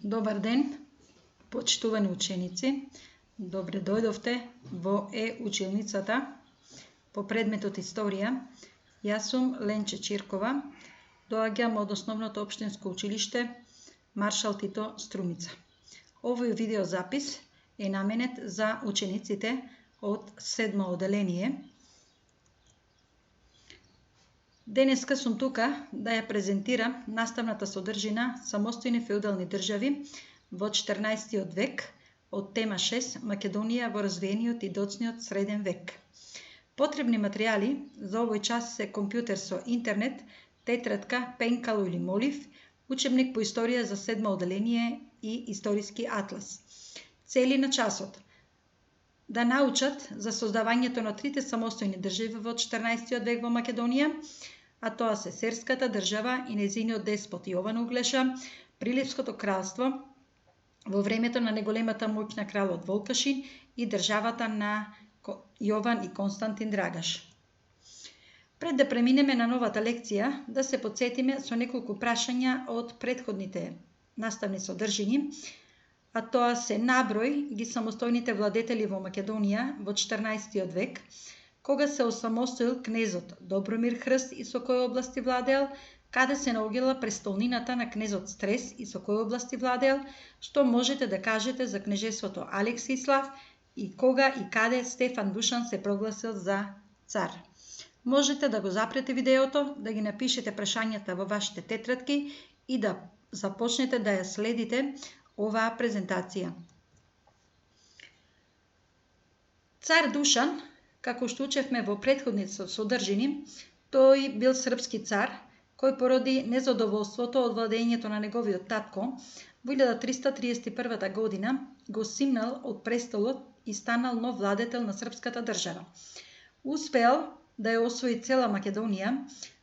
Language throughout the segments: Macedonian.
Добар ден, почитувани ученици. Добре дојдовте во училницата по предметот Историја. Јас сум Ленче Чиркова. Доаѓам од Основното општинско училиште Маршал Тито Струмица. Овој видеозапис е наменет за учениците од 7 оделение. Денеска сум тука да ја презентирам наставната содржина Самостојни феудални држави во 14. век од тема 6 Македонија во развиениот и доцниот среден век. Потребни материјали за овој час се компјутер со интернет, тетрадка, пенкало или молив, учебник по историја за 7 оделение и историски атлас. Цели на часот: да научат за создавањето на трите самостојни држави во 14. век во Македонија, а тоа се Серската држава и нејзиниот деспот Јован Углеша, Прилепското кралство во времето на неголемата моќ на кралот Волкашин и државата на Јован и Константин Драгаш. Пред да преминеме на новата лекција, да се потсетиме со неколку прашања од претходните наставни содржини, а тоа се наброј ги самостојните владетели во Македонија во 14. век, кога се осамостоил кнезот Добромир Хрст и со кои области владеел, каде се наоѓала престолнината на кнезот Стрес и со кои области владеел, што можете да кажете за кнежеството Алексислав и кога и каде Стефан Душан се прогласил за цар. Можете да го запрете видеото, да ги напишете прашањата во вашите тетрадки и да започнете да ја следите оваа презентација. Цар Душан, како што учевме во претходните содржини, тој бил српски цар, кој породи незадоволството од владењето на неговиот татко, во 1331 година го симнал од престолот и станал нов владетел на српската држава. Успеал да ја освои цела Македонија,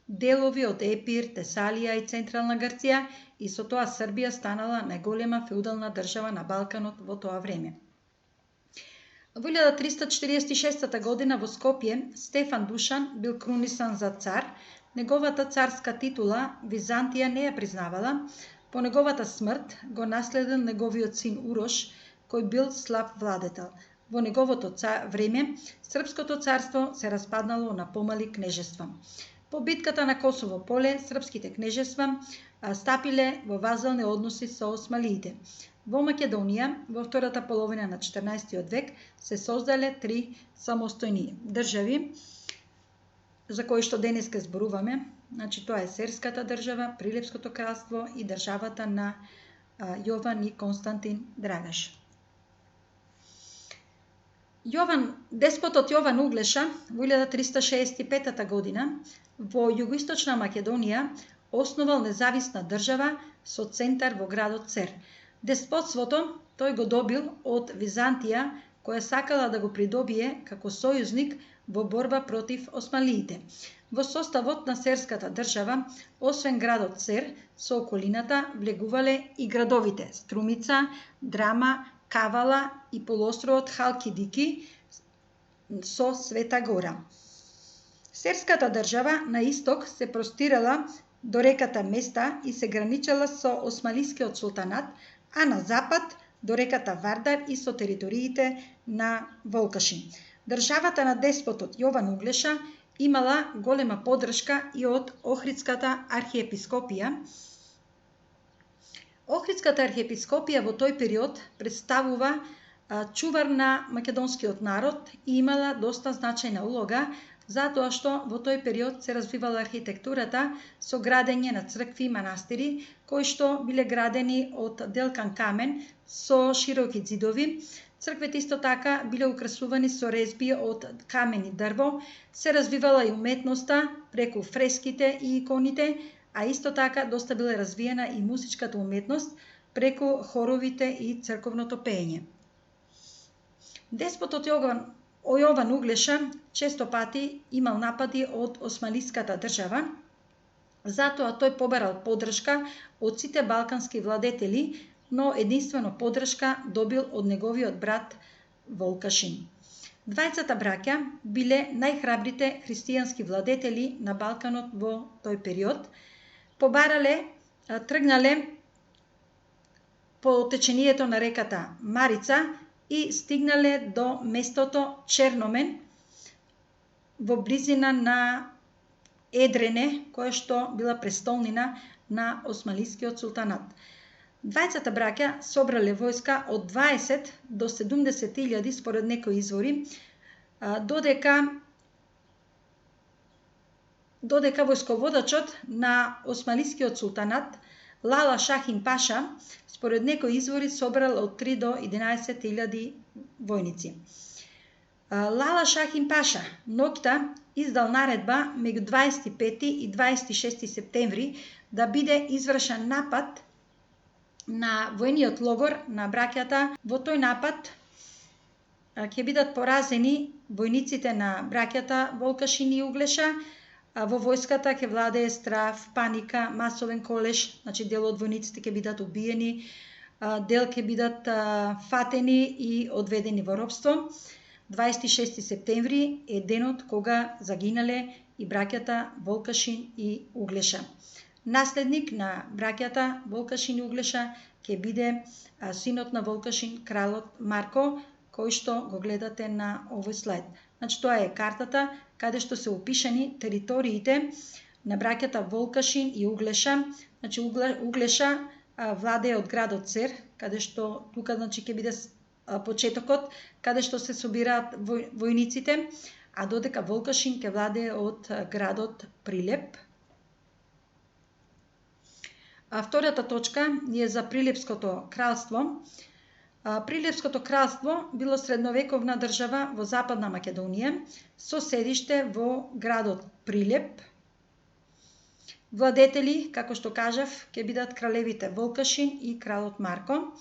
делови од Епир, Тесалија и Централна Грција, и со тоа Србија станала најголема феудална држава на Балканот во тоа време. Во 1346 година во Скопје Стефан Душан бил крунисан за цар. Неговата царска титула Византија не ја признавала. По неговата смрт го наследил неговиот син Урош, кој бил слаб владетел. Во неговото време Српското царство се распаднало на помали кнежества. По битката на Косово поле српските кнежества стапиле во вазални односи со осмалиите. Во Македонија, во втората половина на 14. век, се создале три самостојни држави, за кои што денеска зборуваме. Значи, тоа е Серската држава, Прилепското кралство и државата на Јован и Константин Драгаш. Деспотот Јован Углеша во 1365 година во југоисточна Македонија основал независна држава со центар во градот Цер. Деспотството тој го добил од Византија, која сакала да го придобие како сојузник во борба против осмалиите. Во составот на Серската држава, освен градот Цер, со околината влегувале и градовите Струмица, Драма, Кавала и полуостровот Халкидики со Света Гора. Серската држава на исток се простирала до реката Места и се граничела со Осмалискиот султанат, а на запад до реката Вардар и со териториите на Волкашин. Државата на деспотот Јован Углеша имала голема поддршка и од Охридската архиепископија. Охридската архиепископија во тој период представува чувар на македонскиот народ и имала доста значајна улога, затоа што во тој период се развивала архитектурата со градење на цркви и манастири, кои што биле градени од делкан камен со широки ѕидови. Црквите исто така биле украсувани со резби од камен и дрво, се развивала и уметноста преку фреските и иконите, а исто така доста биле развиена и музичката уметност преку хоровите и црковното пеење. Деспотот Јован Углеша често пати имал напади од осмалиската држава, затоа тој побарал поддршка од сите балкански владетели, но единствено поддршка добил од неговиот брат Волкашин. Двајцата браќа биле најхрабрите христијански владетели на Балканот во тој период. Тргнале по течението на реката Марица и стигнале до местото Черномен во близина на Едрене, која што била престолнина на Османлискиот султанат. Двајцата браќа собрале војска од 20 до 70.000 според некои извори, додека војсководачот на Османлискиот султанат Лала Шахин Паша според некои извори собрал од 3 до 11.000 војници. Лала Шахин Паша ноќта издал наредба меѓу 25 и 26 септември да биде извршен напад на војниот логор на браќата. Во тој напад ќе бидат поразени војниците на браќата Волкашин и Углеша. Во војската ќе владее страв, паника, масовен колеж, значи дел од војниците ќе бидат убиени, дел ќе бидат фатени и одведени во робство. 26 септември е денот кога загинале и браќата Волкашин и Углеша. Наследник на браќата Волкашин и Углеша ќе биде синот на Волкашин, кралот Марко, кој што го гледате на овој слайд. Значи тоа е картата каде што се опишани териториите на браќата Волкашин и Углеша. Значи Углеша владее од градот Сер, каде што тука значи ќе биде почетокот каде што се собираат војниците, а додека Волкашин ќе владее од градот Прилеп. Втората точка е за Прилепското кралство. Прилепското кралство било средновековна држава во Западна Македонија со седиште во градот Прилеп. Владетели, како што кажав, ќе бидат кралевите Волкашин и кралот Марко.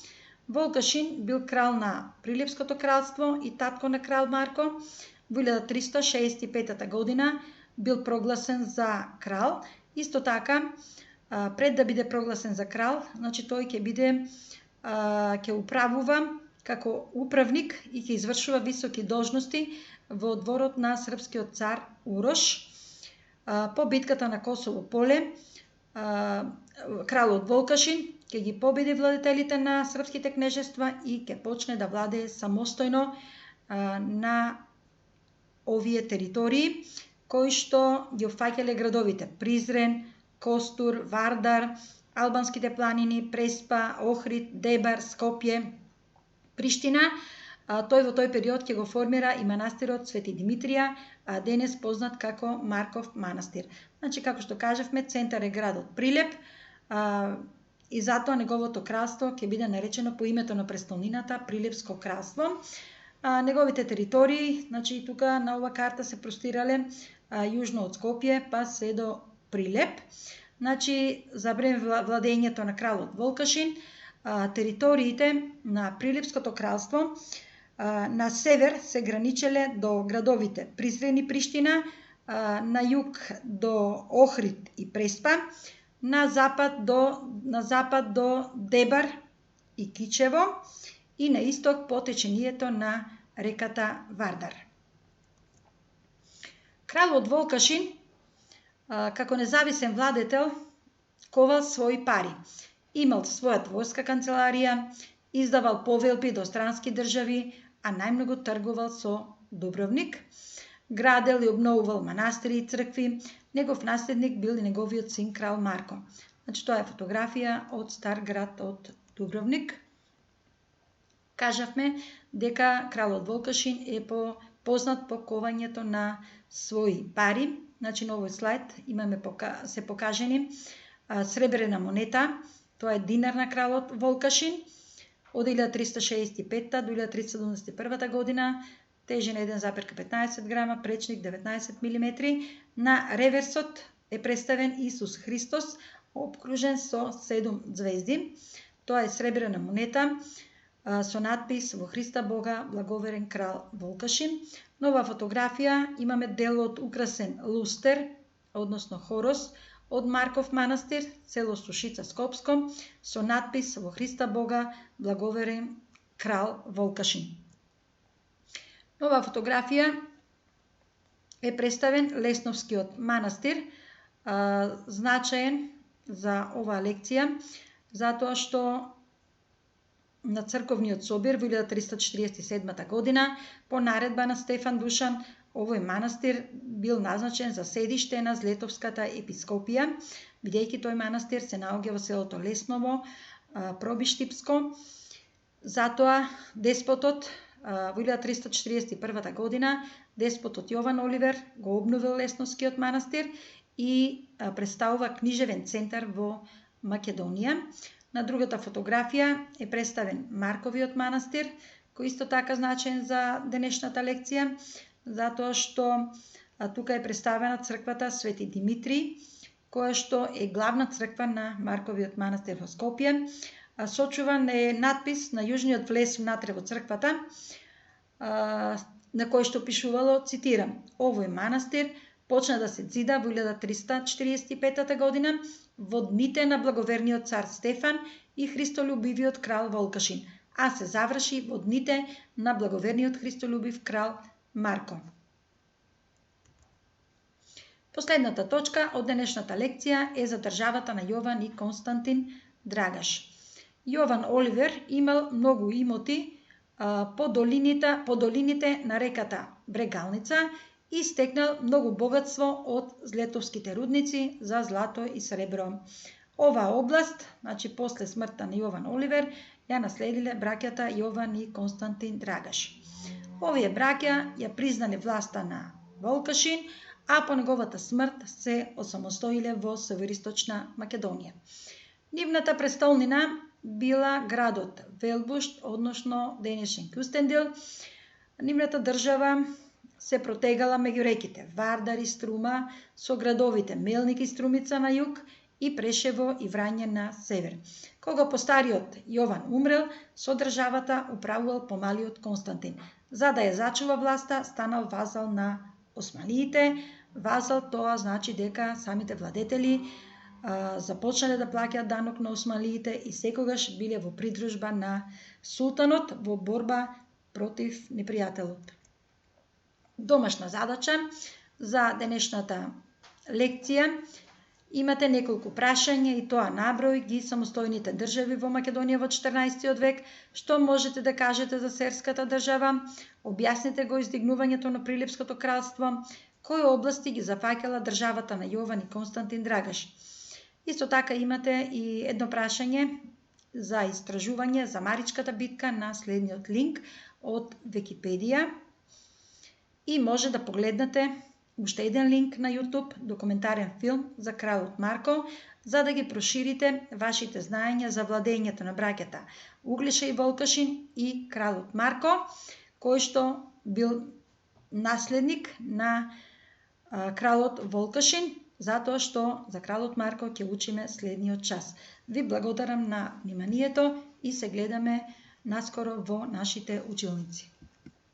Волкашин бил крал на Прилепското кралство и татко на крал Марко. Во 1365 година бил прогласен за крал. Исто така, пред да биде прогласен за крал, значи тој ќе управува како управник и ќе извршува високи должности во дворот на српскиот цар Урош. По битката на Косово поле, кралот Волкашин ќе ги победи владетелите на српските кнежества и ќе почне да владее самостојно на овие територии, кои што ги опфаќале градовите Призрен, Костур, Вардар, Албанските планини, Преспа, Охрид, Дебар, Скопје, Приштина. Тој во тој период ќе го формира и манастирот Свети Димитрија, денес познат како Марков манастир. Значи, како што кажавме, центар е градот Прилеп и затоа неговото кралство ќе биде наречено по името на престолнината Прилепско кралство. Неговите територии, значи тука на ова карта се простирале јужно од Скопје па се до Прилеп. Значи, за време владењето на кралот Волкашин, териториите на Прилепското кралство на север се граничеле до градовите Призрен и Приштина, на југ до Охрид и Преспа, на запад до Дебар и Кичево и на исток по течението на реката Вардар. Кралот Волкашин како независен владетел ковал своји пари. Имал својата војска канцеларија, издавал повелби до странски држави, а најмногу тргувал со Дубровник, градел и обновувал манастири и цркви. Негов наследник бил и неговиот син крал Марко. Значи тоа е фотографија од стар град од Дубровник. Кажавме дека кралот Волкашин е познат по ковањето на своји пари. Значи на овој слайд имаме се покажени сребрена монета, тоа е динар на кралот Волкашин од 1365 до 1371 година, тежина 1,15 грама, пречник 19 мм. На реверсот е представен Исус Христос, обкружен со 7 звезди. Тоа е сребрена монета со надпис "Во Христа Бога, благоверен крал Волкашин". На оваа фотографија имаме дел од украсен лустер, односно хорос, од Марков манастир, село Сушица Скопско, со надпис "Во Христа Бога, благоверен крал Волкашин". На оваа фотографија е представен Лесновскиот манастир, значаен за оваа лекција, затоа што на црковниот собир во 1347 година по наредба на Стефан Душан. Овој манастир бил назначен за седиште на Злетовската епископија, бидејќи тој манастир се наоѓа во селото Лесново, Пробиштипско. Затоа деспотот во 1341 година деспотот Јован Оливер го обновил Лесновскиот манастир и представува книжевен центар во Македонија. На другата фотографија е представен Марковиот манастир, кој исто така значен за денешната лекција, затоа што тука е представена црквата Свети Димитрий, која што е главна црква на Марковиот манастир во Скопје. Сочуван е надпис на јужниот влез внатре во црквата, на кој што пишувало, цитирам: овој манастир почна да се зида во 1345 година во дните на благоверниот цар Стефан и христолюбивиот крал Волкашин, а се заврши во дните на благоверниот христолюбив крал Марко. Последната точка од денешната лекција е за државата на Јован и Константин Драгаш. Јован Оливер имал многу имоти по долините на реката Брегалница и стекнал многу богатство од злетовските рудници за злато и сребро. Оваа област, значи после смртта на Јован Оливер, ја наследиле браќата Јован и Константин Драгаш. Овие браќа ја признале власта на Волкашин, а по неговата смрт се осамостоиле во Североисточна Македонија. Нивната престолнина била градот Велбушт, односно денешен Кюстендил. Нивната држава се протегала меѓу реките Вардар и Струма, со градовите Мелник и Струмица на југ и Прешево и Врање на север. Кога постариот Јован умрел, со државата управувал помалиот Константин. За да ја зачува власта, станал вазал на османлиите. Вазал тоа значи дека самите владетели започнале да плаќаат данок на османлиите и секогаш биле во придружба на султанот во борба против непријателот. Домашна задача за денешната лекција: имате неколку прашања и тоа наброј ги самостојните држави во Македонија во 14 век, што можете да кажете за серската држава, објасните го издигнувањето на Прилепското кралство, кои области ги зафаќала државата на Јован и Константин Драгаш. Исто така имате и едно прашање за истражување за Маричката битка на следниот линк од Википедија и може да погледнете уште еден линк на YouTube, документарен филм за кралот Марко, за да ги проширите вашите знаења за владењето на браќата Углиша и Волкашин и кралот Марко, кој што бил наследник на кралот Волкашин, затоа што за кралот Марко ќе учиме следниот час. Ви благодарам на вниманието и се гледаме наскоро во нашите училници.